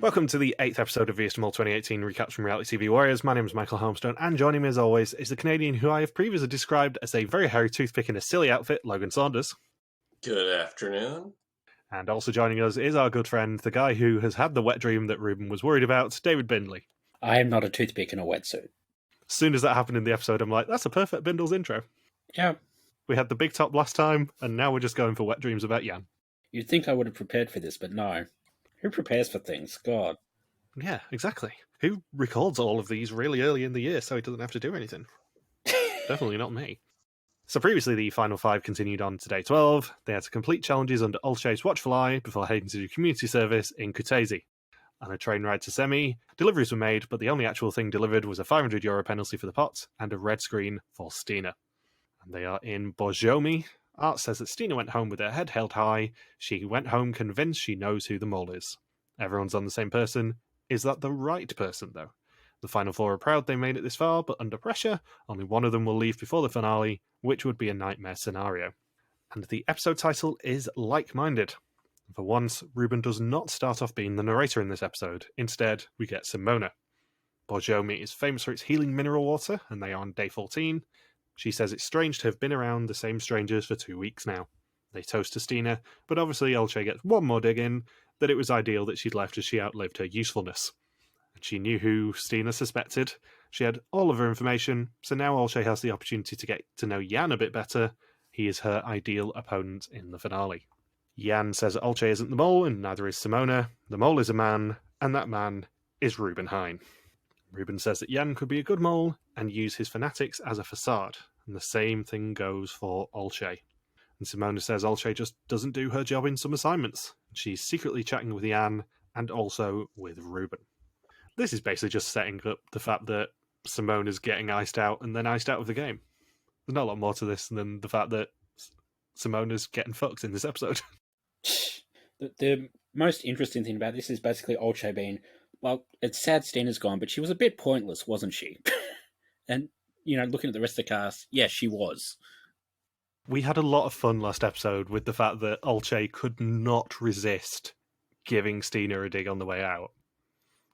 Welcome to the 8th episode of VS Mall 2018 Recaps from Reality TV Warriors. My name is Michael Holmstone, and joining me as always is the Canadian who I have previously described as a very hairy toothpick in a silly outfit, Logan Saunders. Good afternoon. And also joining us is our good friend, the guy who has had the wet dream that Ruben was worried about, David Bindley. I am not a toothpick in a wetsuit. As soon as that happened in the episode, I'm like, that's a perfect Bindles intro. Yeah. We had the big top last time, and now we're just going for wet dreams about Jan. You'd think I would have prepared for this, but no. Who prepares for things? God. Yeah, exactly. Who records all of these really early in the year so he doesn't have to do anything? Definitely not me. So previously, the Final 5 continued on to Day 12. They had to complete challenges under Olcay's watchful eye before heading to do community service in Kutaisi. On a train ride to Semi, deliveries were made, but the only actual thing delivered was a €500 penalty for the pot and a red screen for Stina. And they are in Borjomi. Art says that Stina went home with her head held high. She went home convinced she knows who the mole is. Everyone's on the same person. Is that the right person, though? The final four are proud they made it this far, but under pressure, only one of them will leave before the finale, which would be a nightmare scenario. And the episode title is Like-Minded. For once, Ruben does not start off being the narrator in this episode. Instead, we get Simona. Borjomi is famous for its healing mineral water, and they are on Day 14. She says it's strange to have been around the same strangers for 2 weeks now. They toast to Stina, but obviously Olcay gets one more dig in, that it was ideal that she'd left as she outlived her usefulness. And she knew who Stina suspected. She had all of her information, so now Olcay has the opportunity to get to know Jan a bit better. He is her ideal opponent in the finale. Jan says Olcay isn't the mole, and neither is Simona. The mole is a man, and that man is Ruben Hine. Ruben says that Jan could be a good mole and use his fanatics as a facade, and the same thing goes for Olcay. And Simona says Olcay just doesn't do her job in some assignments. She's secretly chatting with Jan and also with Ruben. This is basically just setting up the fact that Simona's getting iced out and then iced out of the game. There's not a lot more to this than the fact that Simona's getting fucked in this episode. The most interesting thing about this is basically Olcay being, well, it's sad Stina's gone, but she was a bit pointless, wasn't she? And, looking at the rest of the cast, yeah, she was. We had a lot of fun last episode with the fact that Olcay could not resist giving Stina a dig on the way out.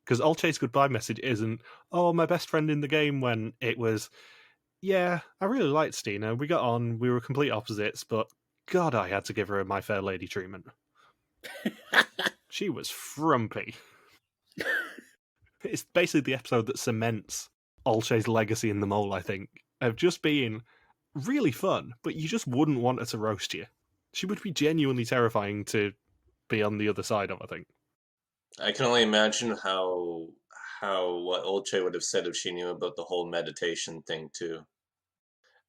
Because Olcay's goodbye message isn't, oh, my best friend in the game, when it was, yeah, I really liked Stina, we got on, we were complete opposites, but God, I had to give her a My Fair Lady treatment. She was frumpy. It's basically the episode that cements Olcay's legacy in the mole, I think, of just being really fun, but you just wouldn't want her to roast you. She would be genuinely terrifying to be on the other side of, I think. I can only imagine what Olcay would have said if she knew about the whole meditation thing too.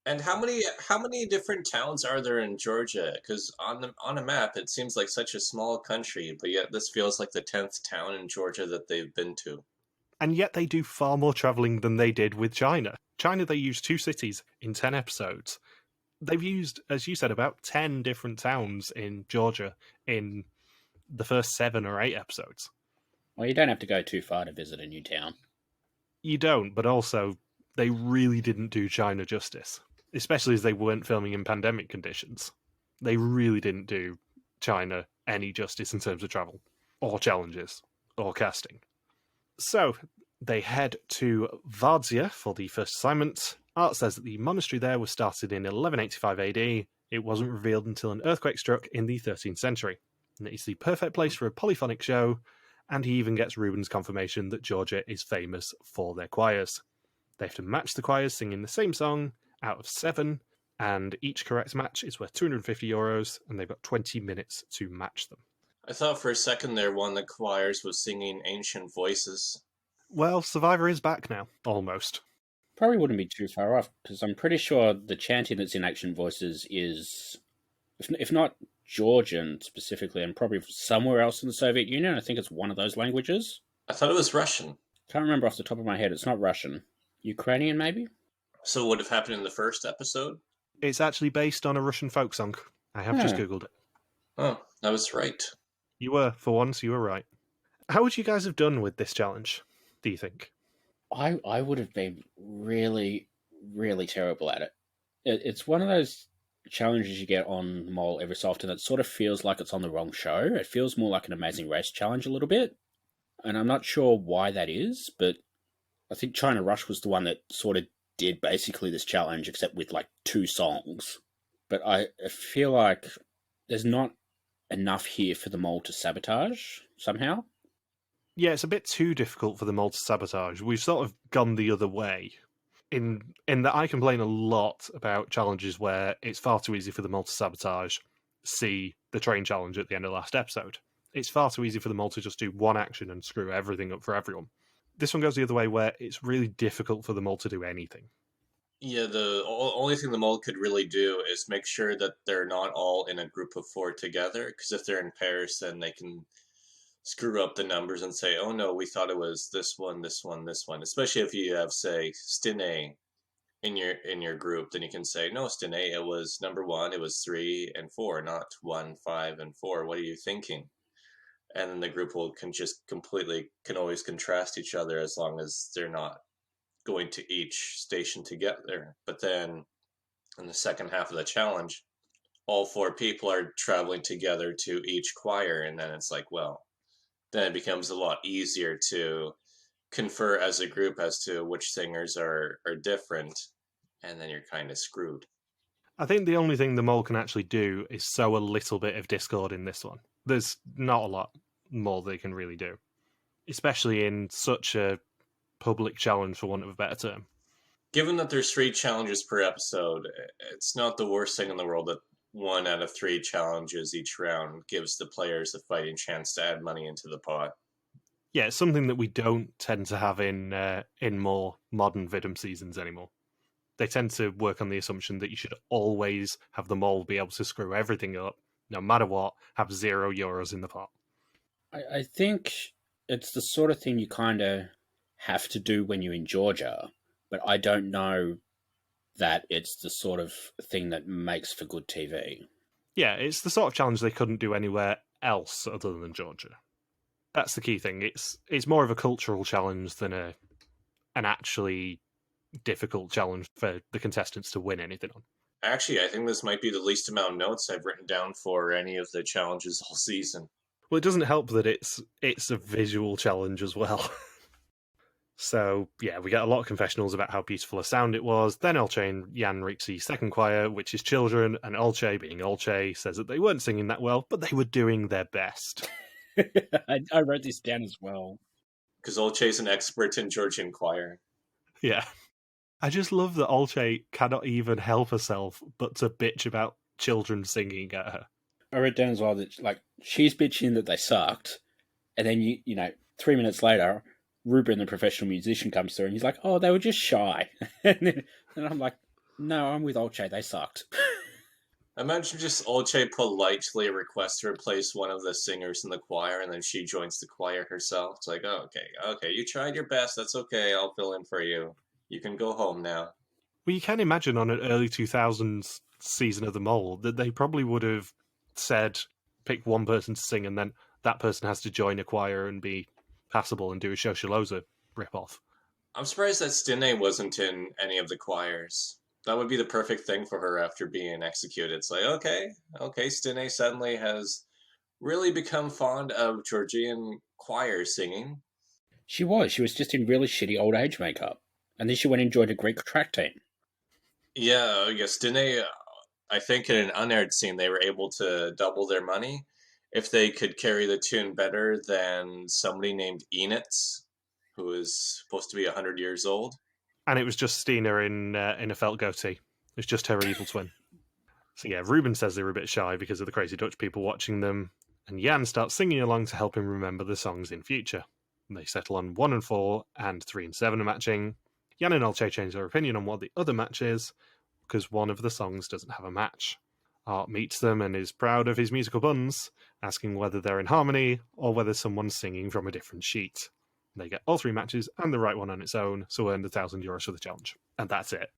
And how many different towns are there in Georgia? Because on a map it seems like such a small country, but yet this feels like the 10th town in Georgia that they've been to. And yet they do far more travelling than they did with China. China, they used 2 cities in 10 episodes. They've used, as you said, about 10 different towns in Georgia in the first 7 or 8 episodes. Well, you don't have to go too far to visit a new town. You don't, but also they really didn't do China justice, especially as they weren't filming in pandemic conditions. They really didn't do China any justice in terms of travel, or challenges, or casting. So, they head to Vardzia for the first assignment. Art says that the monastery there was started in 1185 AD. It wasn't revealed until an earthquake struck in the 13th century. And it's the perfect place for a polyphonic show, and he even gets Ruben's confirmation that Georgia is famous for their choirs. They have to match the choirs singing the same song out of 7, and each correct match is worth €250, and they've got 20 minutes to match them. I thought for a second there one of the choirs was singing Ancient Voices. Well, Survivor is back now, almost. Probably wouldn't be too far off, because I'm pretty sure the chanting that's in Ancient Voices is, if not Georgian specifically, and probably somewhere else in the Soviet Union. I think it's one of those languages. I thought it was Russian. Can't remember off the top of my head. It's not Russian. Ukrainian, maybe? So what would have happened in the first episode? It's actually based on a Russian folk song. I have just Googled it. Oh, I was right. You were, for once, you were right. How would you guys have done with this challenge, do you think? I would have been really, really terrible at it. It's one of those challenges you get on Mole every so often that sort of feels like it's on the wrong show. It feels more like an Amazing Race challenge a little bit. And I'm not sure why that is, but I think China Rush was the one that sort of did basically this challenge, except with like 2 songs. But I feel like there's not enough here for the mole to sabotage somehow. Yeah, it's a bit too difficult for the mole to sabotage. We've sort of gone the other way. In that I complain a lot about challenges where it's far too easy for the mole to sabotage. See the train challenge at the end of the last episode. It's far too easy for the mole to just do one action and screw everything up for everyone. This one goes the other way where it's really difficult for the mole to do anything. Yeah, the only thing the mole could really do is make sure that they're not all in a group of 4 together, because if they're in pairs, then they can screw up the numbers and say, oh no, we thought it was this one, this one, this one. Especially if you have, say, Stine in your group, then you can say, no, Stine, it was number 1, it was 3 and 4, not 1, 5, and 4. What are you thinking? And then the group can always contrast each other as long as they're not going to each station together. But then in the second half of the challenge, all 4 people are traveling together to each choir, and then it's like, well, then it becomes a lot easier to confer as a group as to which singers are different, and then you're kind of screwed. I think the only thing the mole can actually do is sow a little bit of discord in this one. There's not a lot more they can really do, especially in such a public challenge, for want of a better term. Given that there's 3 challenges per episode, it's not the worst thing in the world that 1 out of 3 challenges each round gives the players a fighting chance to add money into the pot. Yeah, it's something that we don't tend to have in more modern Vidum seasons anymore. They tend to work on the assumption that you should always have the mole be able to screw everything up, no matter what, have €0 in the pot. I think it's the sort of thing you kind of have to do when you're in Georgia, but I don't know that it's the sort of thing that makes for good TV. Yeah, it's the sort of challenge they couldn't do anywhere else other than Georgia. That's the key thing. It's more of a cultural challenge than an actually difficult challenge for the contestants to win anything on. Actually, I think this might be the least amount of notes I've written down for any of the challenges all season. Well, it doesn't help that it's a visual challenge as well. So, yeah, we get a lot of confessionals about how beautiful a sound it was. Then Olche and Jan reach the second choir, which is children, and Olche, being Olche, says that they weren't singing that well, but they were doing their best. I wrote this down as well. Because Olche's an expert in Georgian choir. Yeah. I just love that Olche cannot even help herself but to bitch about children singing at her. I wrote down as well that like she's bitching that they sucked, and then you know 3 minutes later, Ruben, the professional musician, comes through and he's like, "Oh, they were just shy," and I'm like, "No, I'm with Olche. They sucked." Imagine just Olche politely requests to replace one of the singers in the choir, and then she joins the choir herself. It's like, oh, okay, you tried your best. That's okay. I'll fill in for you. You can go home now. Well, you can imagine on an early 2000s season of The Mole that they probably would have said, pick one person to sing, and then that person has to join a choir and be passable and do a Shosholoza rip-off. I'm surprised that Stine wasn't in any of the choirs. That would be the perfect thing for her after being executed. It's like, okay, Stine suddenly has really become fond of Georgian choir singing. She was just in really shitty old age makeup. And then she went and joined a Greek track team. Yeah, Stine, I think in an unaired scene, they were able to double their money if they could carry the tune better than somebody named Enitz, who is supposed to be 100 years old. And it was just Stina in a felt goatee. It's just her evil twin. So yeah, Ruben says they were a bit shy because of the crazy Dutch people watching them, and Jan starts singing along to help him remember the songs in future. And they settle on 1 and 4, and 3 and 7 are matching. Jan and Olche change their opinion on what the other match is, because one of the songs doesn't have a match. Art meets them and is proud of his musical buns, asking whether they're in harmony, or whether someone's singing from a different sheet. They get all 3 matches and the right one on its own, so earn the €1,000 for the challenge. And that's it.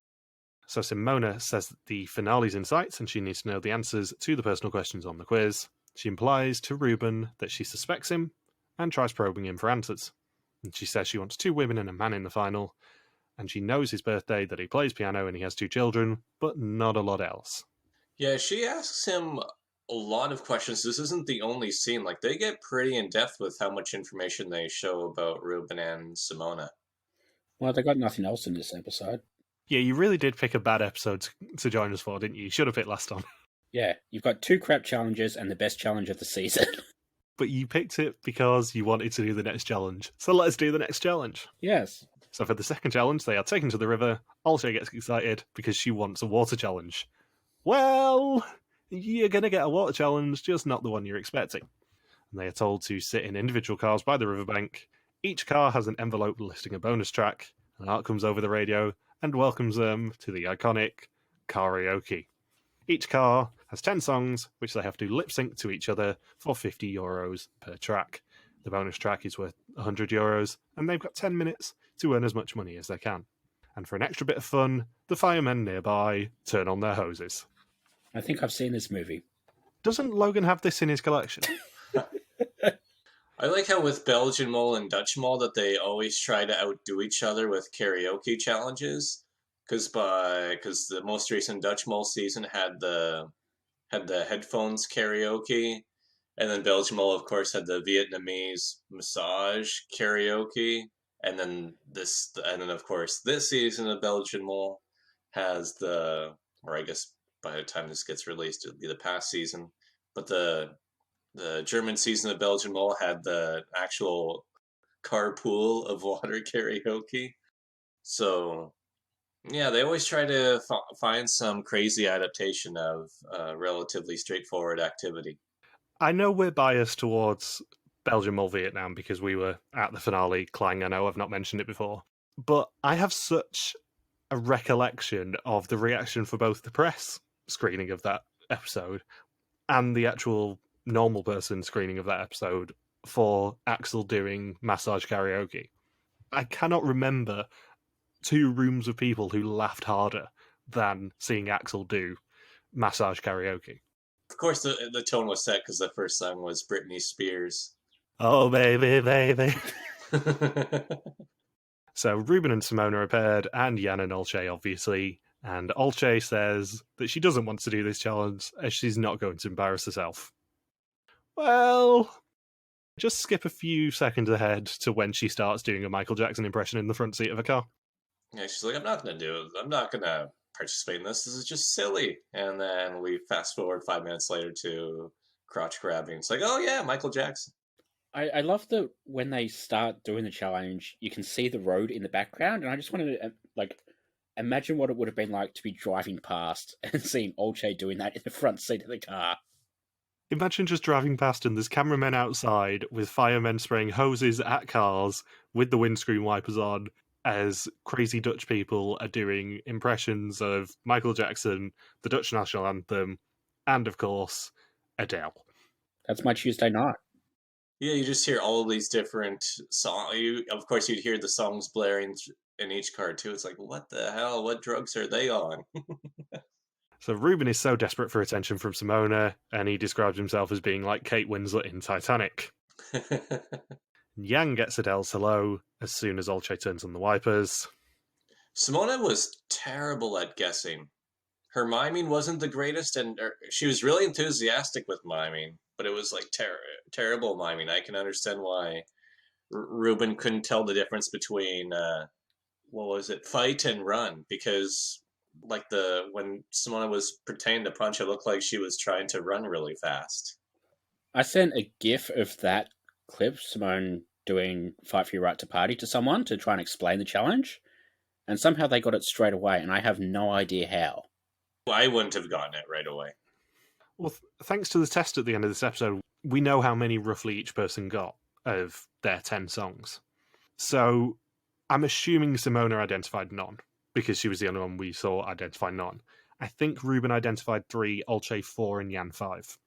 So Simona says that the finale's in sight and she needs to know the answers to the personal questions on the quiz. She implies to Ruben that she suspects him and tries probing him for answers. And she says she wants 2 women and a man in the final, and she knows his birthday, that he plays piano and he has 2 children, but not a lot else. Yeah, she asks him a lot of questions. This isn't the only scene. Like, they get pretty in depth with how much information they show about Ruben and Simona. Well, they got nothing else in this episode. Yeah, you really did pick a bad episode to join us for, didn't you? You should have picked last on. Yeah, you've got 2 crap challenges and the best challenge of the season. But you picked it because you wanted to do the next challenge. So let's do the next challenge. Yes. So for the second challenge, they are taken to the river. Olche gets excited because she wants a water challenge. Well, you're going to get a water challenge, just not the one you're expecting. And they are told to sit in individual cars by the riverbank. Each car has an envelope listing a bonus track. An art comes over the radio and welcomes them to the iconic karaoke. Each car has 10 songs, which they have to lip sync to each other for €50 per track. The bonus track is worth €100, and they've got 10 minutes to earn as much money as they can. And for an extra bit of fun, the firemen nearby turn on their hoses. I think I've seen this movie. Doesn't Logan have this in his collection? I like how with Belgian Mole and Dutch Mole that they always try to outdo each other with karaoke challenges. Because the most recent Dutch Mole season had the headphones karaoke, and then Belgian Mole, of course, had the Vietnamese massage karaoke, and then of course this season of Belgian Mole has or I guess by the time this gets released, it'll be the past season, but the German season of Belgian Mole had the actual carpool of water karaoke, so. Yeah, they always try to find some crazy adaptation of a relatively straightforward activity. I know we're biased towards Belgium or Vietnam because we were at the finale. Clang, I know I've not mentioned it before. But I have such a recollection of the reaction for both the press screening of that episode and the actual normal person screening of that episode for Axel doing massage karaoke. I cannot remember 2 rooms of people who laughed harder than seeing Axel do massage karaoke. Of course, the tone was set because the first song was Britney Spears. Oh, baby, baby. So Ruben and Simona are paired, and Jan and Olche, obviously. And Olche says that she doesn't want to do this challenge as she's not going to embarrass herself. Well, just skip a few seconds ahead to when she starts doing a Michael Jackson impression in the front seat of a car. Yeah, she's like, I'm not going to participate in this. This is just silly. And then we fast forward 5 minutes later to crotch grabbing. It's like, oh yeah, Michael Jackson. I love that when they start doing the challenge, you can see the road in the background, and I just wanted to imagine what it would have been like to be driving past and seeing Olche doing that in the front seat of the car. Imagine just driving past and there's cameramen outside with firemen spraying hoses at cars with the windscreen wipers on, as crazy Dutch people are doing impressions of Michael Jackson, the Dutch national anthem, and of course, Adele. That's my Tuesday night. Yeah, you just hear all of these different songs. Of course, you'd hear the songs blaring in each car too. It's like, what the hell? What drugs are they on? So Ruben is so desperate for attention from Simona, and he describes himself as being like Kate Winslet in Titanic. Yang gets Adele's hello as soon as Olche turns on the wipers. Simona was terrible at guessing. Her miming wasn't the greatest, and she was really enthusiastic with miming, but it was like terrible miming. I can understand why Ruben couldn't tell the difference between fight and run, because like when Simona was pretending to punch, it looked like she was trying to run really fast. I sent a GIF of that clip, Simone doing Fight for Your Right to Party, to someone to try and explain the challenge, and somehow they got it straight away, and I have no idea how. I wouldn't have gotten it right away. Well, thanks to the test at the end of this episode, we know how many roughly each person got of their 10 songs. So I'm assuming Simona identified none, because she was the only one we saw identify none. I think Ruben identified 3, Olche 4, and Jan 5.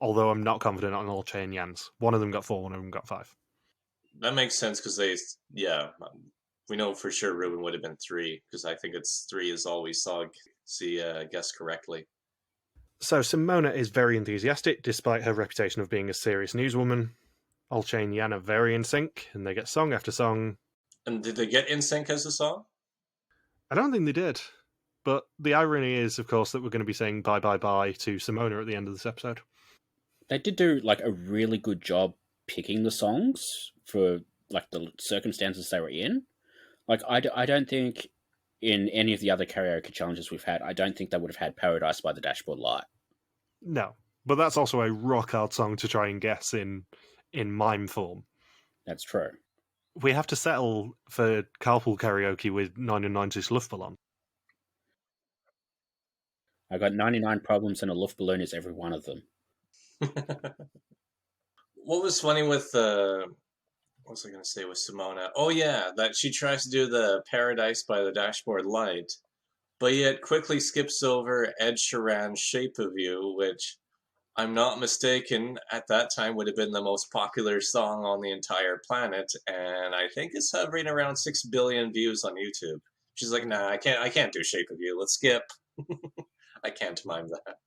Although I'm not confident on Olche and Jan's. One of them got 4, one of them got 5. That makes sense because we know for sure Ruben would have been 3, because I think it's 3 is all we saw guessed correctly. So Simona is very enthusiastic, despite her reputation of being a serious newswoman. Olche and Jan are very in sync, and they get song after song. And did they get In Sync as a song? I don't think they did. But the irony is, of course, that we're going to be saying bye bye bye to Simona at the end of this episode. They did do like a really good job picking the songs for like the circumstances they were in. Like I don't think in any of the other karaoke challenges we've had, I don't think they would have had Paradise by the Dashboard Light. No, but that's also a rock hard song to try and guess in mime form. That's true. We have to settle for carpool karaoke with 99's Luftballon. I got 99 problems and a Luftballon is every one of them. What was funny with what was I going to say with Simona? Oh yeah, that she tries to do the Paradise by the Dashboard Light, but yet quickly skips over Ed Sheeran's Shape of You, which, I'm not mistaken, at that time would have been the most popular song on the entire planet, and I think it's hovering around 6 billion views on YouTube. She's like, nah, I can't do Shape of You. Let's skip. I can't mime that.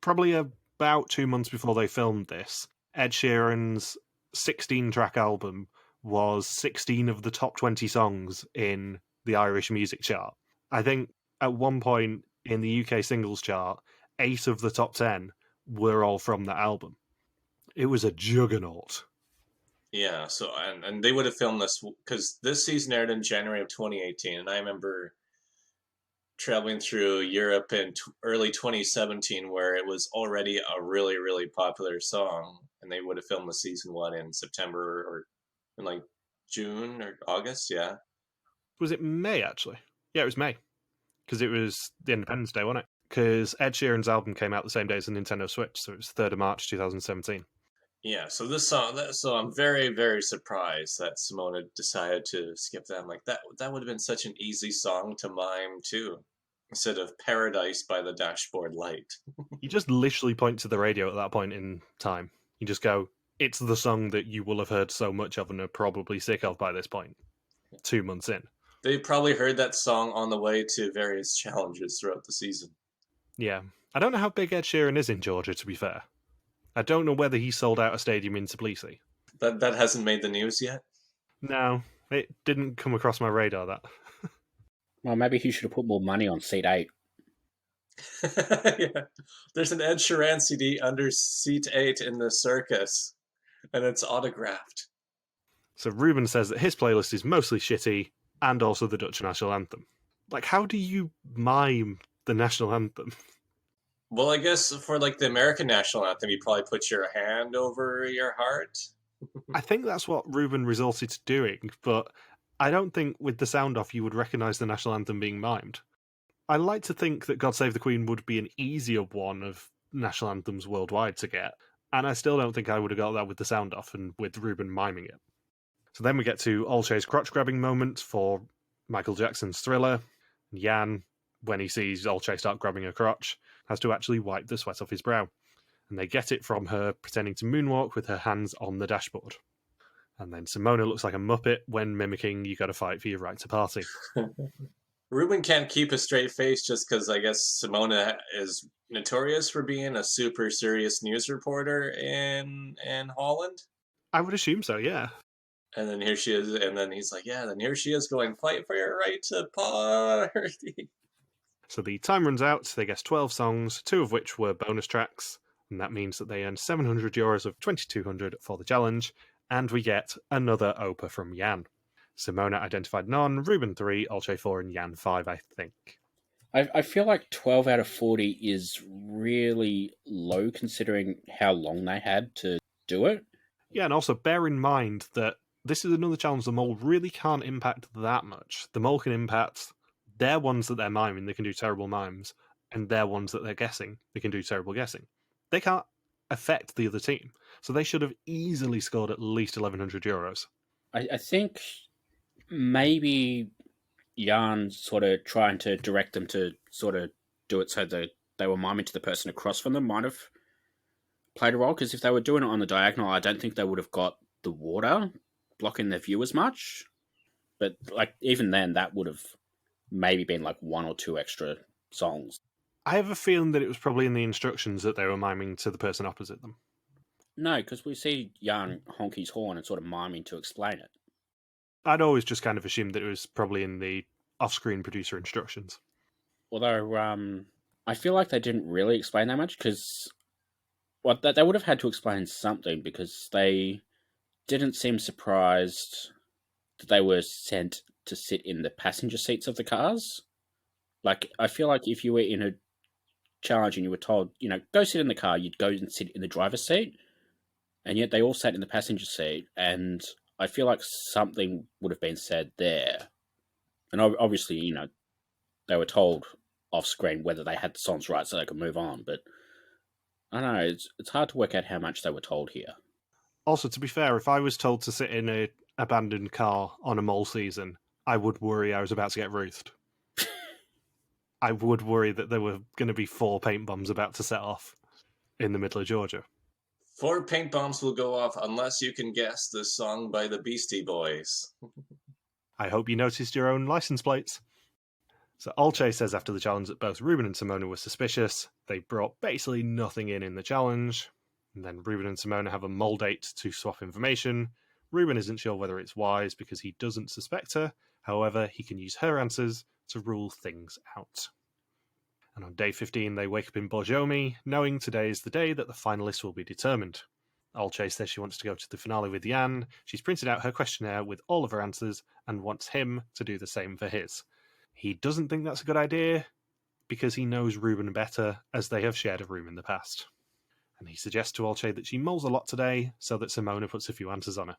Probably about 2 months before they filmed this, Ed Sheeran's 16-track album was 16 of the top 20 songs in the Irish music chart. I think at one point in the UK singles chart, 8 of the top 10 were all from that album. It was a juggernaut. Yeah, so and they would have filmed this because this season aired in January of 2018, and I remember traveling through Europe in early 2017 where it was already a really, really popular song, and they would have filmed the season one in September or in like June or August, yeah. Was it May, actually? Yeah, it was May. Because it was the Independence Day, wasn't it? Because Ed Sheeran's album came out the same day as the Nintendo Switch, so it was 3rd of March 2017. Yeah, so this song, so I'm very, very surprised that Simona decided to skip that. I'm like, that would have been such an easy song to mime too, instead of Paradise by the Dashboard Light. You just literally point to the radio at that point in time. You just go, it's the song that you will have heard so much of and are probably sick of by this point, 2 months in. They probably heard that song on the way to various challenges throughout the season. Yeah. I don't know how big Ed Sheeran is in Georgia, to be fair. I don't know whether he sold out a stadium in Tbilisi. That hasn't made the news yet? No, it didn't come across my radar, that. Well, maybe he should have put more money on seat 8. Yeah. There's an Ed Sheeran CD under seat 8 in the circus, and it's autographed. So Ruben says that his playlist is mostly shitty, and also the Dutch national anthem. Like, how do you mime the national anthem? Well, I guess for like the American national anthem, you probably put your hand over your heart. I think that's what Ruben resorted to doing, but I don't think with the sound off you would recognise the national anthem being mimed. I like to think that God Save the Queen would be an easier one of national anthems worldwide to get, and I still don't think I would have got that with the sound off and with Ruben miming it. So then we get to Olcay's crotch-grabbing moment for Michael Jackson's Thriller. Jan, when he sees Olcay start grabbing her crotch, has to actually wipe the sweat off his brow. And they get it from her pretending to moonwalk with her hands on the dashboard. And then Simona looks like a muppet when mimicking "You Gotta Fight for Your Right to Party." Ruben can't keep a straight face just because I guess Simona is notorious for being a super serious news reporter in Holland. I would assume so, yeah. And then here she is, and then he's like, yeah, then here she is going, fight for your right to party. So the time runs out, they guessed 12 songs, 2 of which were bonus tracks, and that means that they earned €700 of 2,200 for the challenge, and we get another Opa from Jan. Simona identified none, Ruben 3, Olcay 4, and Jan 5, I think. I feel like 12 out of 40 is really low considering how long they had to do it. Yeah, and also bear in mind that this is another challenge the mole really can't impact that much. The mole can impact their ones that they're miming, they can do terrible mimes, and their ones that they're guessing, they can do terrible guessing. They can't affect the other team, so they should have easily scored at least €1,100. I think maybe Jan sort of trying to direct them to sort of do it so that they were miming to the person across from them might have played a role, because if they were doing it on the diagonal, I don't think they would have got the water blocking their view as much. But like even then, that would have maybe been like 1 or 2 extra songs. I have a feeling that it was probably in the instructions that they were miming to the person opposite them. No, because we see Jan honk his horn and sort of miming to explain it. I'd always just kind of assumed that it was probably in the off-screen producer instructions. Although, I feel like they didn't really explain that much because they would have had to explain something because they didn't seem surprised that they were sent to sit in the passenger seats of the cars. Like, I feel like if you were in a challenge and you were told, go sit in the car, you'd go and sit in the driver's seat, and yet they all sat in the passenger seat, and I feel like something would have been said there. And obviously, they were told off screen whether they had the songs right so they could move on, but I don't know, it's hard to work out how much they were told here. Also, to be fair, if I was told to sit in an abandoned car on a mole season, I would worry I was about to get ruthed. I would worry that there were going to be 4 paint bombs about to set off in the middle of Georgia. 4 paint bombs will go off unless you can guess the song by the Beastie Boys. I hope you noticed your own license plates. So Olche says after the challenge that both Ruben and Simona were suspicious. They brought basically nothing in the challenge. And then Ruben and Simona have a mole date to swap information. Ruben isn't sure whether it's wise because he doesn't suspect her. However, he can use her answers to rule things out. And on day 15, they wake up in Borjomi, knowing today is the day that the finalists will be determined. Olche says she wants to go to the finale with Jan. She's printed out her questionnaire with all of her answers and wants him to do the same for his. He doesn't think that's a good idea because he knows Ruben better, as they have shared a room in the past. And he suggests to Olche that she moles a lot today so that Simona puts a few answers on her.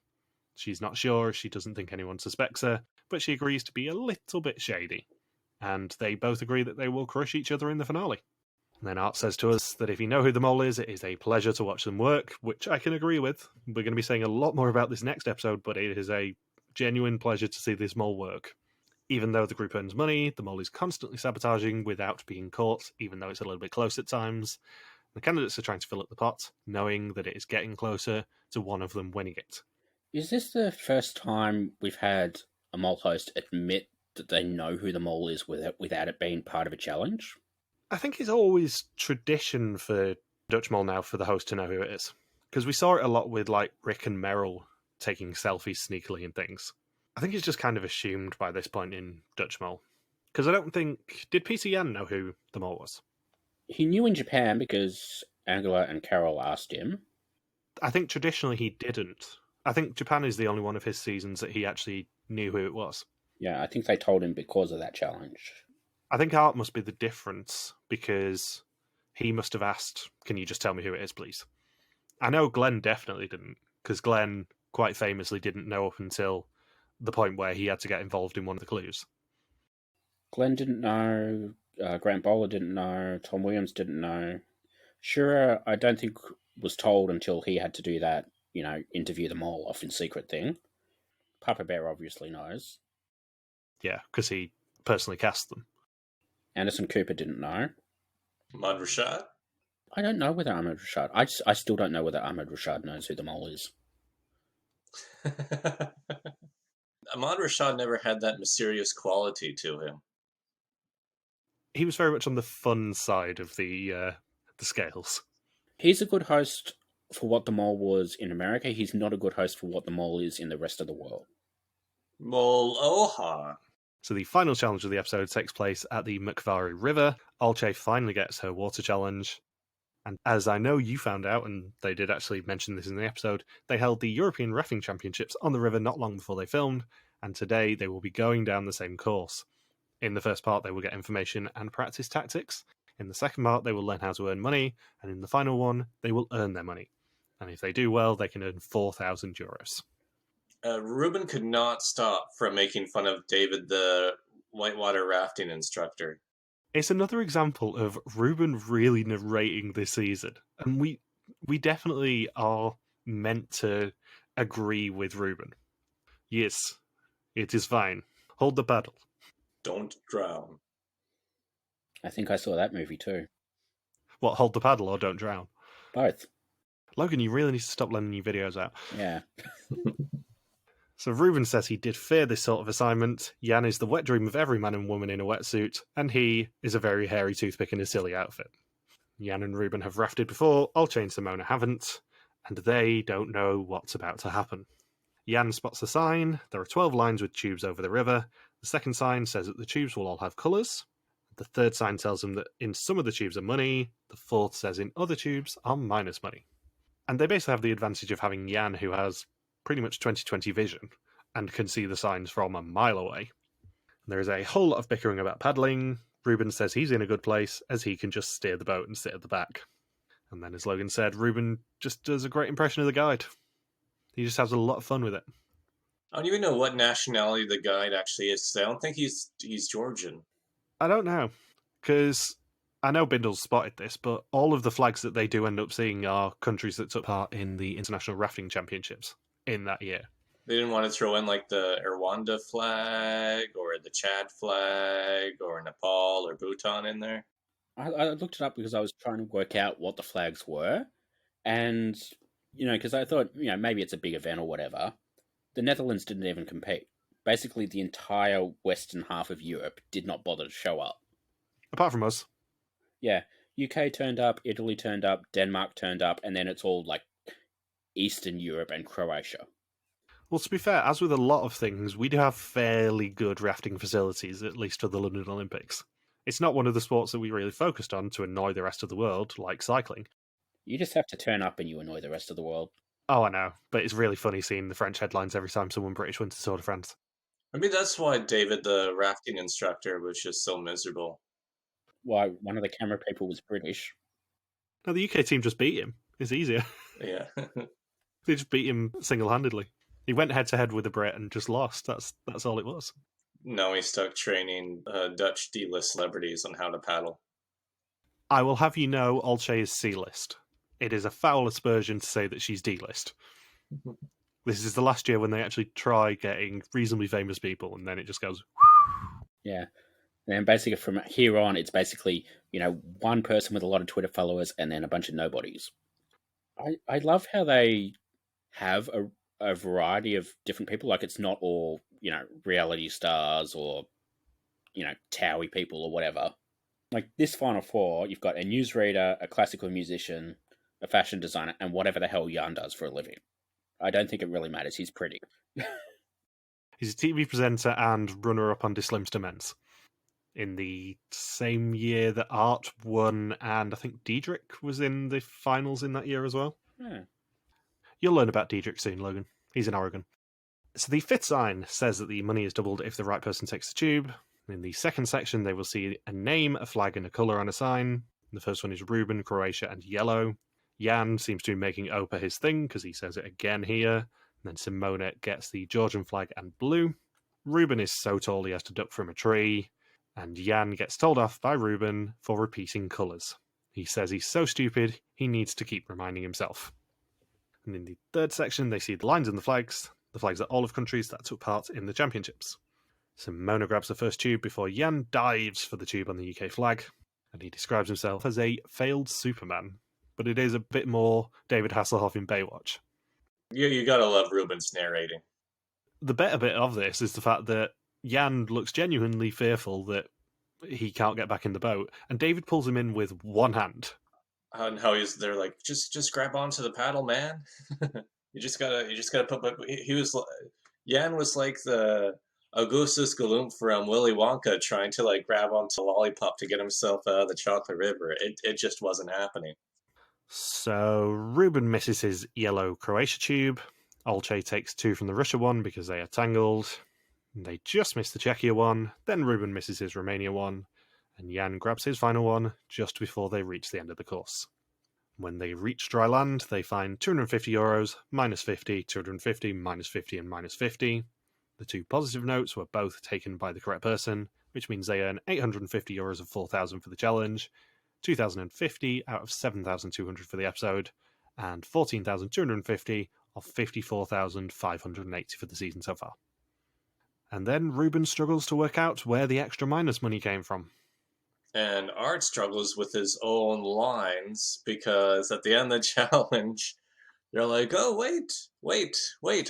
She's not sure, she doesn't think anyone suspects her, but she agrees to be a little bit shady. And they both agree that they will crush each other in the finale. And then Art says to us that if you know who the mole is, it is a pleasure to watch them work, which I can agree with. We're going to be saying a lot more about this next episode, but it is a genuine pleasure to see this mole work. Even though the group earns money, the mole is constantly sabotaging without being caught, even though it's a little bit close at times. The candidates are trying to fill up the pot, knowing that it is getting closer to one of them winning it. Is this the first time we've had a mole host admit that they know who the mole is without it being part of a challenge? I think it's always tradition for Dutch Mole now for the host to know who it is. Because we saw it a lot with like Rick and Meryl taking selfies sneakily and things. I think it's just kind of assumed by this point in Dutch Mole. Because I don't think... Did Peter Yan know who the mole was? He knew in Japan because Angela and Carol asked him. I think traditionally he didn't. I think Japan is the only one of his seasons that he actually knew who it was. Yeah, I think they told him because of that challenge. I think Art must be the difference because he must have asked, can you just tell me who it is, please? I know Glenn definitely didn't, because Glenn quite famously didn't know up until the point where he had to get involved in one of the clues. Glenn didn't know, Grant Bowler didn't know, Tom Williams didn't know. Shura, I don't think was told until he had to do that, interview them all off in secret thing. Papa Bear obviously knows. Yeah, because he personally cast them. Anderson Cooper didn't know. Ahmad Rashad? I don't know whether Ahmed Rashad... I still don't know whether Ahmed Rashad knows who the mole is. Ahmad Rashad never had that mysterious quality to him. He was very much on the fun side of the scales. He's a good host for what the mole was in America. He's not a good host for what the mole is in the rest of the world. Mole Oha. So the final challenge of the episode takes place at the Macquarie River. Olche finally gets her water challenge. And as I know you found out, and they did actually mention this in the episode, they held the European Rafting Championships on the river not long before they filmed, and today they will be going down the same course. In the first part, they will get information and practice tactics. In the second part, they will learn how to earn money. And in the final one, they will earn their money. And if they do well, they can earn 4,000 euros. Ruben could not stop from making fun of David, the whitewater rafting instructor. It's another example of Ruben really narrating this season. And we definitely are meant to agree with Ruben. Yes, it is fine. Hold the paddle. Don't drown. I think I saw that movie too. What, hold the paddle or don't drown? Both. Logan, you really need to stop lending your videos out. Yeah. So Ruben says he did fear this sort of assignment. Jan is the wet dream of every man and woman in a wetsuit, and he is a very hairy toothpick in a silly outfit. Jan and Ruben have rafted before, Olche and Simona haven't, and they don't know what's about to happen. Jan spots a sign. There are 12 lines with tubes over the river. The second sign says that the tubes will all have colours, The third sign tells them that in some of the tubes are money, the fourth says in other tubes are minus money. And they basically have the advantage of having Jan, who has pretty much 20/20 vision and can see the signs from a mile away. There is a whole lot of bickering about paddling. Ruben says he's in a good place as he can just steer the boat and sit at the back. And then, as Logan said, Ruben just does a great impression of the guide. He just has a lot of fun with it. I don't even know what nationality the guide actually is. I don't think he's Georgian. I don't know, because I know Bindle's spotted this, but all of the flags that they do end up seeing are countries that took part in the International Rafting Championships in that year. They didn't want to throw in like the Rwanda flag or the Chad flag or Nepal or Bhutan in there. I looked it up because I was trying to work out what the flags were. And, because I thought, maybe it's a big event or whatever. The Netherlands didn't even compete. Basically, the entire western half of Europe did not bother to show up. Apart from us. Yeah. UK turned up, Italy turned up, Denmark turned up, and then it's all like Eastern Europe and Croatia. Well, to be fair, as with a lot of things, we do have fairly good rafting facilities, at least for the London Olympics. It's not one of the sports that we really focused on to annoy the rest of the world, like cycling. You just have to turn up and you annoy the rest of the world. Oh, I know, but it's really funny seeing the French headlines every time someone British wins the Tour de France. I mean, that's why David, the rafting instructor, was just so miserable. Why, one of the camera people was British. No, the UK team just beat him. It's easier. Yeah. They just beat him single-handedly. He went head-to-head with a Brit and just lost. That's all it was. Now he's stuck training Dutch D-list celebrities on how to paddle. I will have you know, Olche is C-list. It is a foul aspersion to say that she's D-list. This is the last year when they actually try getting reasonably famous people, and then it just goes... Yeah. And basically from here on, it's basically, one person with a lot of Twitter followers and then a bunch of nobodies. I love how they have a variety of different people. Like, it's not all, reality stars or, Towie people or whatever. Like, this Final Four, you've got a newsreader, a classical musician, a fashion designer, and whatever the hell Jan does for a living. I don't think it really matters. He's pretty. He's a TV presenter and runner-up on Die Slimste Mens. In the same year that Art won, and I think Diedrich was in the finals in that year as well. Yeah. You'll learn about Diedrich soon, Logan. He's in Oregon. So the fifth sign says that the money is doubled if the right person takes the tube. In the second section, they will see a name, a flag, and a colour on a sign. The first one is Ruben, Croatia, and yellow. Jan seems to be making Opa his thing, because he says it again here. And then Simona gets the Georgian flag and blue. Ruben is so tall he has to duck from a tree. And Jan gets told off by Ruben for repeating colours. He says he's so stupid, he needs to keep reminding himself. And in the third section, they see the lines and the flags are all of countries that took part in the championships. Simona grabs the first tube before Jan dives for the tube on the UK flag, and he describes himself as a failed Superman, but it is a bit more David Hasselhoff in Baywatch. You gotta love Ruben's narrating. The better bit of this is the fact that Jan looks genuinely fearful that he can't get back in the boat, and David pulls him in with one hand. And how they're like, just grab onto the paddle, man. you just gotta put. But Jan was like the Augustus Gloop from Willy Wonka trying to like grab onto a lollipop to get himself out of the chocolate river. It just wasn't happening. So Ruben misses his yellow Croatia tube. Olche takes two from the Russia one because they are tangled. They just miss the Czechia one. Then Ruben misses his Romania one. And Jan grabs his final one just before they reach the end of the course. When they reach dry land, they find €250, minus 50, 250, minus 50, and minus 50. The two positive notes were both taken by the correct person, which means they earn €850 of 4,000 for the challenge, 2,050 out of 7,200 for the episode, and 14,250 of 54,580 for the season so far. And then Ruben struggles to work out where the extra minus money came from. And Art struggles with his own lines because at the end of the challenge, they're like, oh, wait.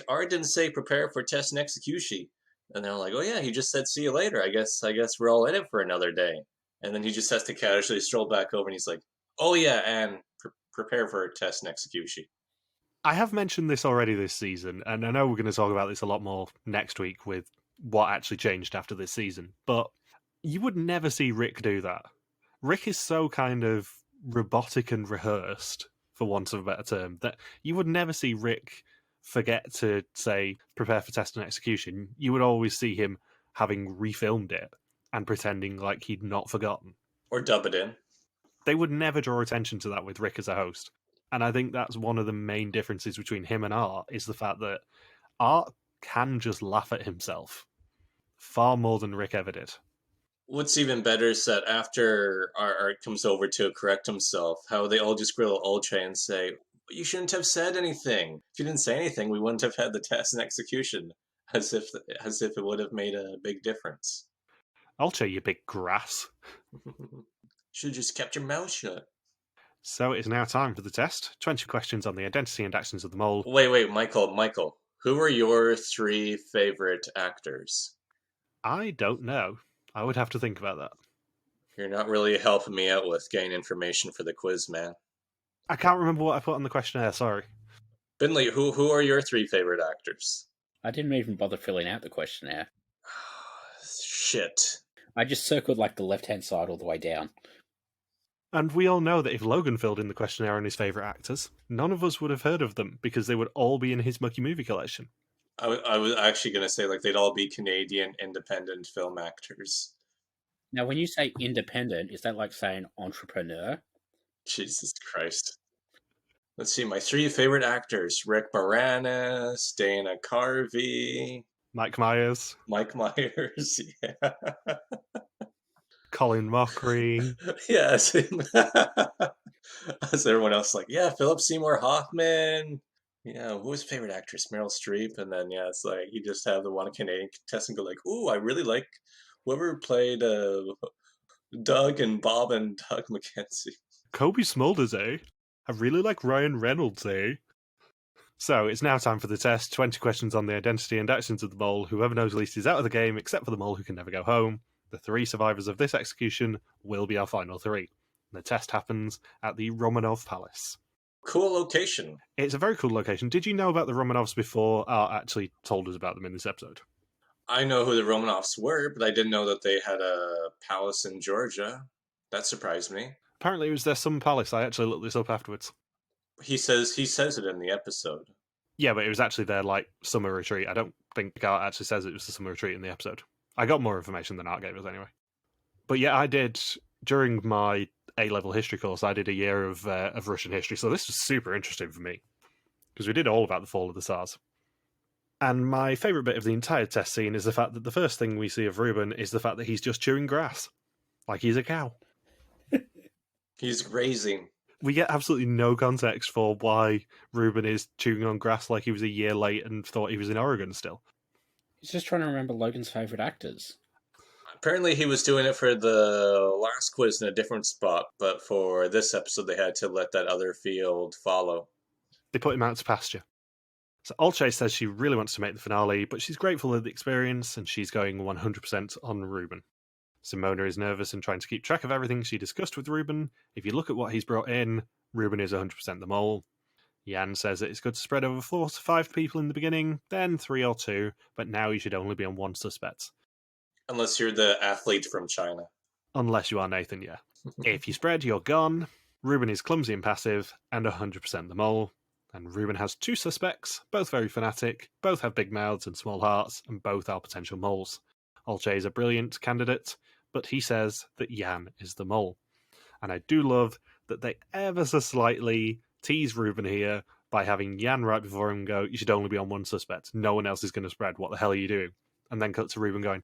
Art didn't say prepare for test and execution. And they're like, oh, yeah, he just said see you later. I guess we're all in it for another day. And then he just has to casually stroll back over and he's like, oh, yeah, and prepare for test and execution. I have mentioned this already this season, and I know we're going to talk about this a lot more next week with what actually changed after this season, but You would never see Rick do that. Rick is so kind of robotic and rehearsed, for want of a better term, that you would never see Rick forget to, say, prepare for test and execution. You would always see him having refilmed it and pretending like he'd not forgotten. Or dub it in. They would never draw attention to that with Rick as a host. And I think that's one of the main differences between him and Art, is the fact that Art can just laugh at himself far more than Rick ever did. What's even better is that after Art comes over to correct himself, how they all just grill Olche and say, "You shouldn't have said anything. If you didn't say anything, we wouldn't have had the test and execution," as if it would have made a big difference. Olche, you big grass. Should have just kept your mouth shut. So it is now time for the test. 20 questions on the identity and actions of the mole. Wait, Michael. Who are your 3 favorite actors? I don't know. I would have to think about that. You're not really helping me out with getting information for the quiz, man. I can't remember what I put on the questionnaire, sorry. Binley, who are your 3 favorite actors? I didn't even bother filling out the questionnaire. Shit. I just circled like the left-hand side all the way down. And we all know that if Logan filled in the questionnaire on his favourite actors, none of us would have heard of them because they would all be in his Mucky Movie collection. I was actually going to say, like, they'd all be Canadian independent film actors. Now, when you say independent, is that like saying entrepreneur? Jesus Christ. Let's see, my 3 favorite actors: Rick Moranis, Dana Carvey, Mike Myers, Mike Myers, yeah. Colin Mockery. Yes. As everyone else, like, yeah, Philip Seymour Hoffman. Yeah, who was favorite actress? Meryl Streep. And then, yeah, it's like, you just have the one Canadian contestant go like, ooh, I really like whoever played Doug and Bob and Doug McKenzie. Kobe Smulders, eh? I really like Ryan Reynolds, eh? So, it's now time for the test. 20 questions on the identity and actions of the mole. Whoever knows least is out of the game, except for the mole who can never go home. The 3 survivors of this execution will be our final 3. The test happens at the Romanov Palace. Cool location. It's a very cool location. Did you know about the Romanovs before Art actually told us about them in this episode? I know who the Romanovs were, but I didn't know that they had a palace in Georgia. That surprised me. Apparently it was their summer palace. I actually looked this up afterwards. He says it in the episode. Yeah, but it was actually their summer retreat. I don't think Art actually says it was the summer retreat in the episode. I got more information than Art gave us anyway. But yeah, I did, during my A-level history course, I did a year of Russian history, so this was super interesting for me, because we did all about the fall of the Tsars. And my favourite bit of the entire test scene is the fact that the first thing we see of Ruben is the fact that he's just chewing grass, like he's a cow. He's grazing. We get absolutely no context for why Ruben is chewing on grass like he was a year late and thought he was in Oregon still. He's just trying to remember Logan's favourite actors. Apparently he was doing it for the last quiz in a different spot, but for this episode they had to let that other field follow. They put him out to pasture. So Olche says she really wants to make the finale, but she's grateful of the experience and she's going 100% on Ruben. Simona is nervous and trying to keep track of everything she discussed with Ruben. If you look at what he's brought in, Ruben is 100% the mole. Jan says that it's good to spread over 4 to 5 people in the beginning, then 3 or 2, but now you should only be on 1 suspect. Unless you're the athlete from China. Unless you are Nathan, yeah. If you spread, you're gone. Ruben is clumsy and passive, and 100% the mole. And Ruben has 2 suspects, both very fanatic, both have big mouths and small hearts, and both are potential moles. Olche is a brilliant candidate, but he says that Jan is the mole. And I do love that they ever so slightly tease Ruben here by having Jan right before him go, you should only be on 1 suspect. No one else is going to spread. What the hell are you doing? And then cut to Ruben going,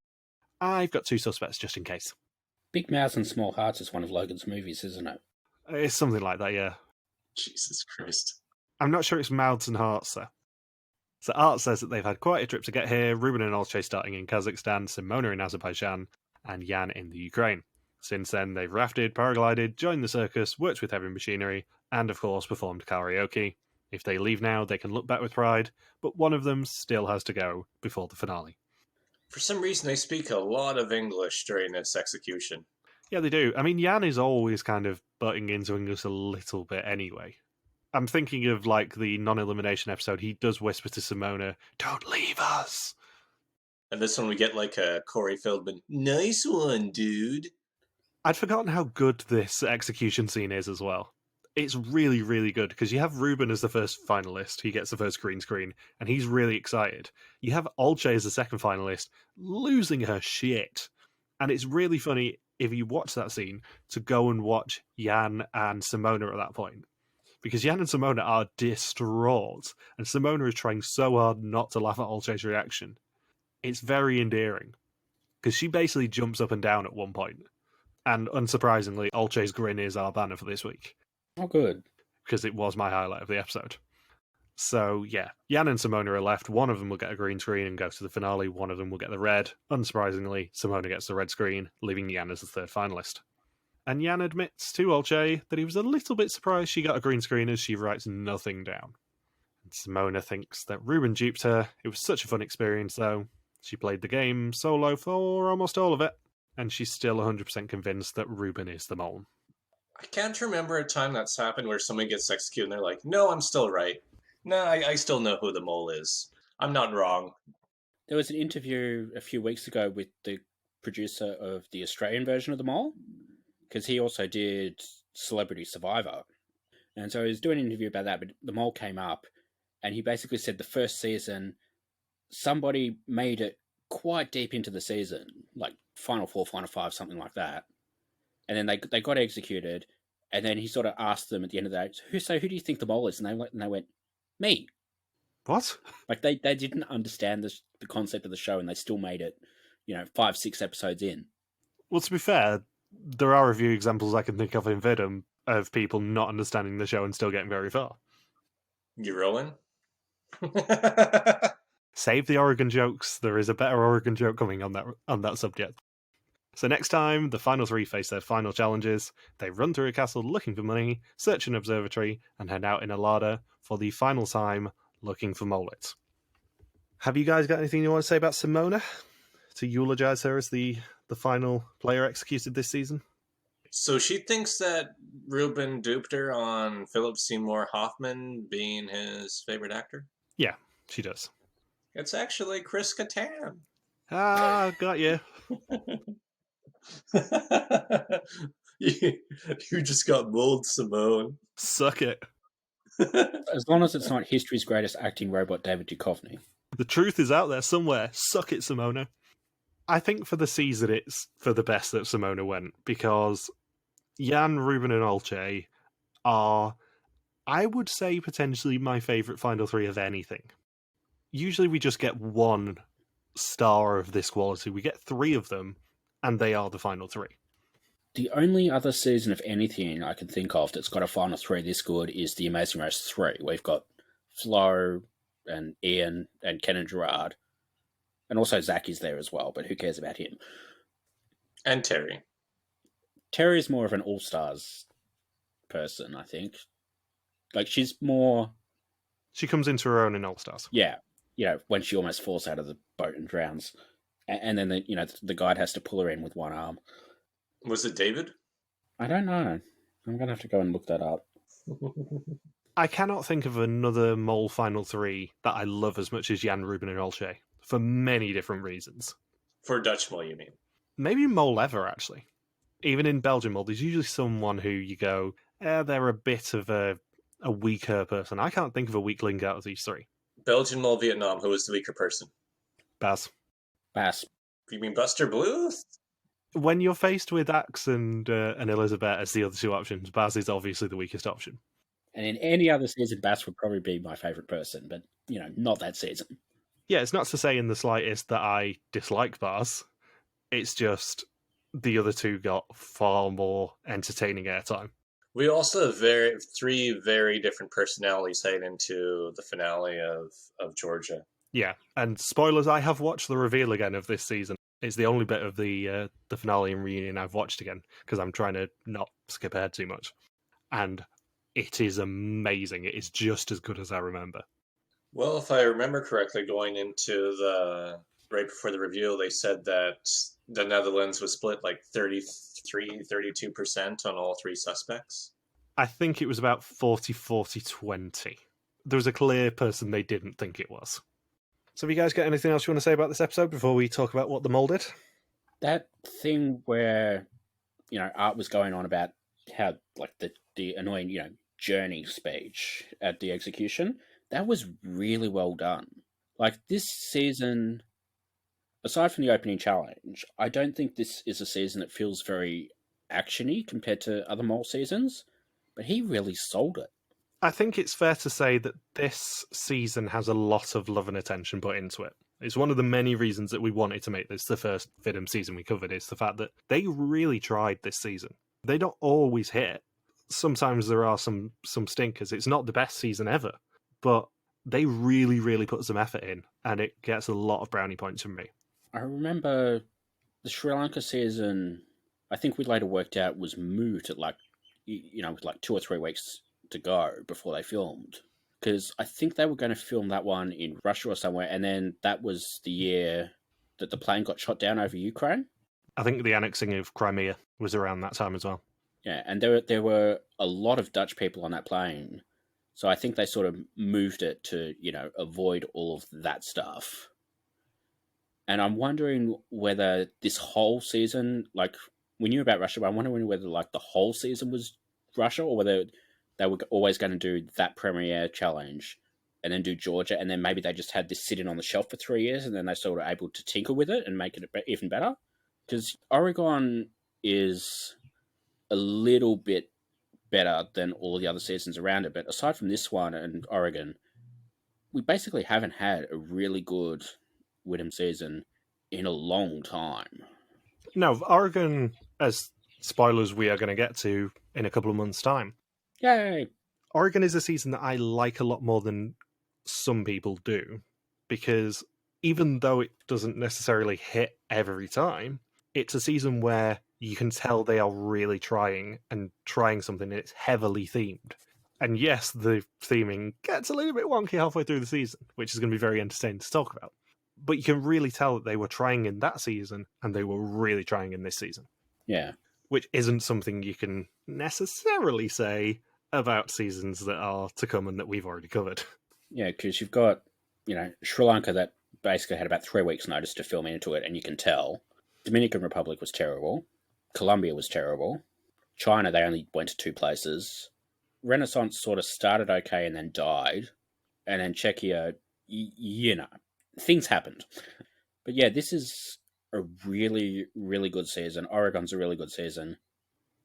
I've got 2 suspects just in case. Big Mouths and Small Hearts is one of Logan's movies, isn't it? It's something like that, yeah. Jesus Christ. I'm not sure it's mouths and hearts, though. So Art says that they've had quite a trip to get here, Ruben and Olche starting in Kazakhstan, Simona in Azerbaijan, and Jan in the Ukraine. Since then, they've rafted, paraglided, joined the circus, worked with heavy machinery, and of course performed karaoke. If they leave now, they can look back with pride, but one of them still has to go before the finale. For some reason, they speak a lot of English during this execution. Yeah, they do. I mean, Jan is always kind of butting into English a little bit anyway. I'm thinking of, the non-elimination episode, he does whisper to Simona, don't leave us! And this one we get like a Corey Feldman, nice one, dude. I'd forgotten how good this execution scene is as well. It's really, really good because you have Ruben as the first finalist. He gets the first green screen, and he's really excited. You have Olche as the second finalist, losing her shit. And it's really funny if you watch that scene to go and watch Jan and Simona at that point. Because Jan and Simona are distraught, and Simona is trying so hard not to laugh at Olche's reaction. It's very endearing. Because she basically jumps up and down at one point. And unsurprisingly, Olche's grin is our banner for this week. Oh, good. Because it was my highlight of the episode. So, yeah, Jan and Simona are left. One of them will get a green screen and go to the finale. One of them will get the red. Unsurprisingly, Simona gets the red screen, leaving Jan as the third finalist. And Jan admits to Olche that he was a little bit surprised she got a green screen as she writes nothing down. And Simona thinks that Ruben duped her. It was such a fun experience, though. She played the game solo for almost all of it, and she's still 100% convinced that Ruben is the mole. I can't remember a time that's happened where someone gets executed and they're like, no, I'm still right. No, I still know who the mole is. I'm not wrong. There was an interview a few weeks ago with the producer of the Australian version of The Mole, because he also did Celebrity Survivor. And so he was doing an interview about that, but The Mole came up, and he basically said the first season, somebody made it quite deep into the season, like Final 4, Final 5, something like that. And then they got executed, and then he sort of asked them at the end of the day, who do you think the mole is? And they went, me. What? Like, they didn't understand the concept of the show, and they still made it, 5, 6 episodes in. Well, to be fair, there are a few examples I can think of in Vidum of people not understanding the show and still getting very far. You rolling? Save the Oregon jokes. There is a better Oregon joke coming on that subject. So next time, the final three face their final challenges. They run through a castle looking for money, search an observatory, and head out in a larder for the final time looking for Mollet. Have you guys got anything you want to say about Simona? To eulogize her as the final player executed this season? So she thinks that Ruben duped her on Philip Seymour Hoffman being his favorite actor? Yeah, she does. It's actually Chris Kattan. Ah, got you. You just got mold, Simone. Suck it. As long as it's not history's greatest acting robot, David Duchovny. The truth is out there somewhere. Suck it, Simona. I think for the season, it's for the best that Simona went, because Jan, Ruben, and Olche are, I would say, potentially my favourite final three of anything. Usually we just get one star of this quality. We get three of them, and they are the final three. The only other season of anything I can think of that's got a final three this good is The Amazing Race 3. We've got Flo and Ian and Ken and Gerard. And also Zach is there as well, but who cares about him? And Terry. Terry is more of an all-stars person, I think. Like, she's more... She comes into her own in All Stars. Yeah. When she almost falls out of the boat and drowns. And then, the guide has to pull her in with one arm. Was it David? I don't know. I'm going to have to go and look that up. I cannot think of another mole final three that I love as much as Jan, Ruben, and Olche, for many different reasons. For Dutch mole, you mean? Maybe mole ever, actually. Even in Belgian mole, there's usually someone who you go, they're a bit of a weaker person. I can't think of a weak link out of these three. Belgian mole, Vietnam. Who was the weaker person? Baz. Bass. You mean Buster Bluth? When you're faced with Axe and Elizabeth as the other two options, Baz is obviously the weakest option. And in any other season, Bass would probably be my favourite person, but, not that season. Yeah, it's not to say in the slightest that I dislike Baz. It's just the other two got far more entertaining airtime. We also have three very different personalities heading into the finale of Georgia. Yeah, and spoilers, I have watched the reveal again of this season. It's the only bit of the finale and reunion I've watched again, because I'm trying to not skip ahead too much. And it is amazing. It is just as good as I remember. Well, if I remember correctly, going into right before the reveal, they said that the Netherlands was split like 32% on all three suspects. I think it was about 40-40-20. There was a clear person they didn't think it was. So have you guys got anything else you want to say about this episode before we talk about what the mole did? That thing where, Art was going on about how, like, the annoying, journey speech at the execution, that was really well done. Like, this season, aside from the opening challenge, I don't think this is a season that feels very action-y compared to other mole seasons, but he really sold it. I think it's fair to say that this season has a lot of love and attention put into it. It's one of the many reasons that we wanted to make this the first Vidum season we covered, is the fact that they really tried this season. They don't always hit. Sometimes there are some stinkers. It's not the best season ever, but they really, really put some effort in, and it gets a lot of brownie points from me. I remember the Sri Lanka season, I think we later worked out, was moved at with like 2 or 3 weeks to go before they filmed. Because I think they were going to film that one in Russia or somewhere, and then that was the year that the plane got shot down over Ukraine. I think the annexing of Crimea was around that time as well. Yeah, and there were a lot of Dutch people on that plane, so I think they sort of moved it to, avoid all of that stuff. And I'm wondering whether this whole season, like, we knew about Russia, but I'm wondering whether, like, the whole season was Russia, or whether they were always going to do that premiere challenge and then do Georgia, and then maybe they just had this sitting on the shelf for 3 years, and then they sort of able to tinker with it and make it even better. Because Oregon is a little bit better than all the other seasons around it, but aside from this one and Oregon, we basically haven't had a really good Widom season in a long time. No, Oregon, as spoilers we are going to get to in a couple of months' time. Yay! Oregon is a season that I like a lot more than some people do, because even though it doesn't necessarily hit every time, it's a season where you can tell they are really trying something, and it's heavily themed. And yes, the theming gets a little bit wonky halfway through the season, which is going to be very entertaining to talk about. But you can really tell that they were trying in that season, and they were really trying in this season. Yeah. Which isn't something you can necessarily say about seasons that are to come and that we've already covered. Yeah, because you've got, Sri Lanka that basically had about 3 weeks' notice to film into it, and you can tell. Dominican Republic was terrible. Colombia was terrible. China, they only went to 2 places. Renaissance sort of started okay and then died. And then Czechia, things happened. But yeah, this is a really, really good season. Oregon's a really good season.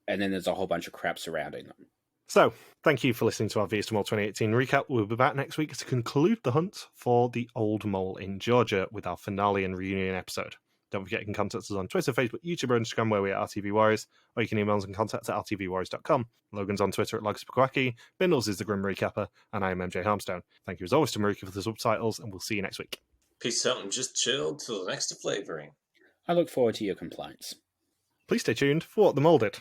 And then there's a whole bunch of crap surrounding them. So, thank you for listening to our Vs to Mole 2018 recap. We'll be back next week to conclude the hunt for the Old Mole in Georgia with our finale and reunion episode. Don't forget you can contact us on Twitter, Facebook, YouTube, or Instagram, where we are RTV Warriors, or you can email us and contact at rtvwarriors.com. Logan's on Twitter at Logspequacky, Bindles is the Grim Recapper, and I am MJ Harmstone. Thank you as always to Marika for the subtitles, and we'll see you next week. Peace out and just chill till the next flavoring. I look forward to your complaints. Please stay tuned for what the mole did.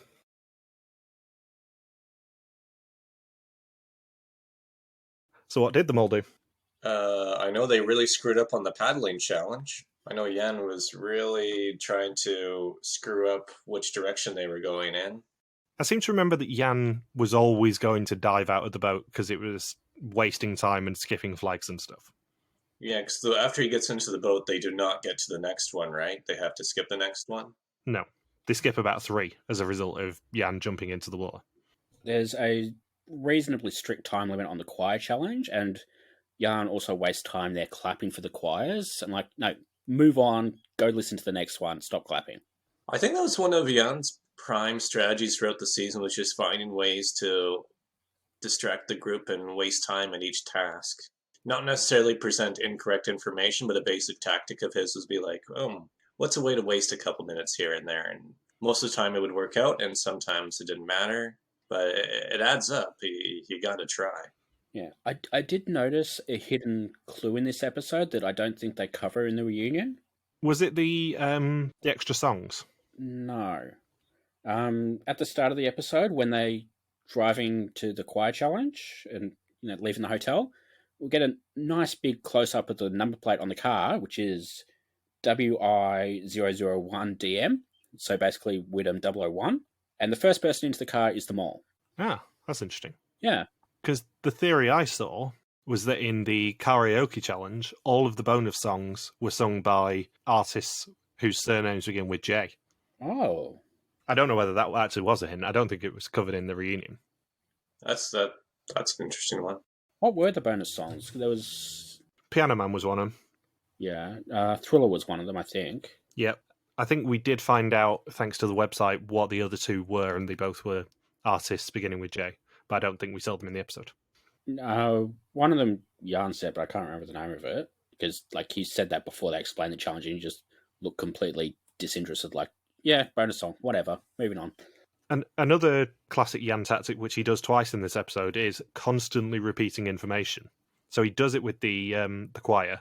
So what did the mole do? I know they really screwed up on the paddling challenge. I know Jan was really trying to screw up which direction they were going in. I seem to remember that Jan was always going to dive out of the boat because it was wasting time and skipping flags and stuff. Yeah, because after he gets into the boat, they do not get to the next one, right? They have to skip the next one? No. They skip about 3 as a result of Jan jumping into the water. There's a reasonably strict time limit on the choir challenge, and Jan also wastes time there clapping for the choirs. I'm like, no, move on, go listen to the next one, stop clapping. I think that was one of Jan's prime strategies throughout the season, was just finding ways to distract the group and waste time at each task. Not necessarily present incorrect information, but a basic tactic of his was be like, what's a way to waste a couple minutes here and there? And most of the time it would work out, and sometimes it didn't matter. But it adds up. You got to try. Yeah, I did notice a hidden clue in this episode that I don't think they cover in the reunion. Was it the extra songs? No. At the start of the episode, when they driving to the choir challenge and leaving the hotel, we'll get a nice big close-up of the number plate on the car, which is WI001DM, so basically Widom 001. And the first person into the car is the mole. Ah, that's interesting. Yeah. Because the theory I saw was that in the karaoke challenge, all of the bonus songs were sung by artists whose surnames begin with J. Oh. I don't know whether that actually was a hint. I don't think it was covered in the reunion. That's an interesting one. What were the bonus songs? There was... Piano Man was one of them. Yeah. Thriller was one of them, I think. Yep. I think we did find out, thanks to the website, what the other two were, and they both were artists beginning with J. But I don't think we saw them in the episode. One of them, Jan said, but I can't remember the name of it. Because, like, he said that before they explained the challenge, and he just looked completely disinterested, like, yeah, bonus song, whatever, moving on. And another classic Jan tactic, which he does twice in this episode, is constantly repeating information. So he does it with the choir.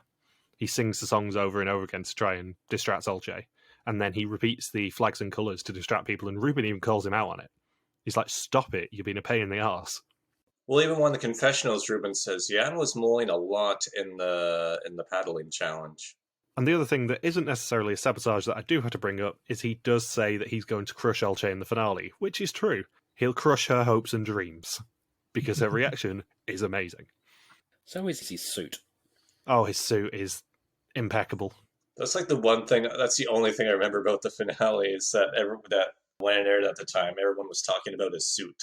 He sings the songs over and over again to try and distract Olcay. And then he repeats the flags and colours to distract people, and Ruben even calls him out on it. He's like, stop it, you've been a pain in the arse. Well, even when the confessionals, Ruben says Jan was mulling a lot in the paddling challenge. And the other thing that isn't necessarily a sabotage that I do have to bring up is he does say that he's going to crush Olcay in the finale, which is true. He'll crush her hopes and dreams, because her reaction is amazing. So is his suit. Oh, his suit is impeccable. That's like the one thing. That's the only thing I remember about the finale is that that when it aired at the time, everyone was talking about his suit.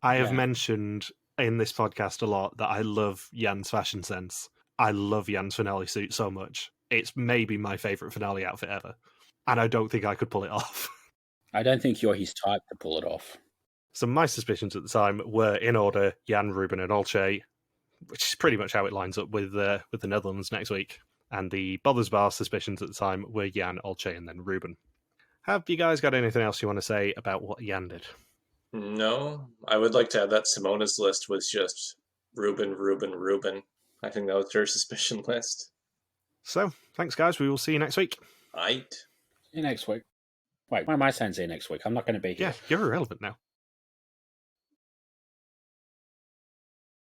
I have mentioned in this podcast a lot that I love Jan's fashion sense. I love Jan's finale suit so much. It's maybe my favourite finale outfit ever. And I don't think I could pull it off. I don't think you're his type to pull it off. So my suspicions at the time were, in order, Jan, Ruben and Olcay, which is pretty much how it lines up with the Netherlands next week. And the Bothers Bar suspicions at the time were Jan, Olcay and then Ruben. Have you guys got anything else you want to say about what Jan did? No, I would like to add that Simona's list was just Ruben, Ruben, Ruben. I think that was her suspicion list. So, thanks guys, we will see you next week. Aight. See you next week. Wait, why am I saying see you next week? I'm not going to be here. Yeah, you're irrelevant now.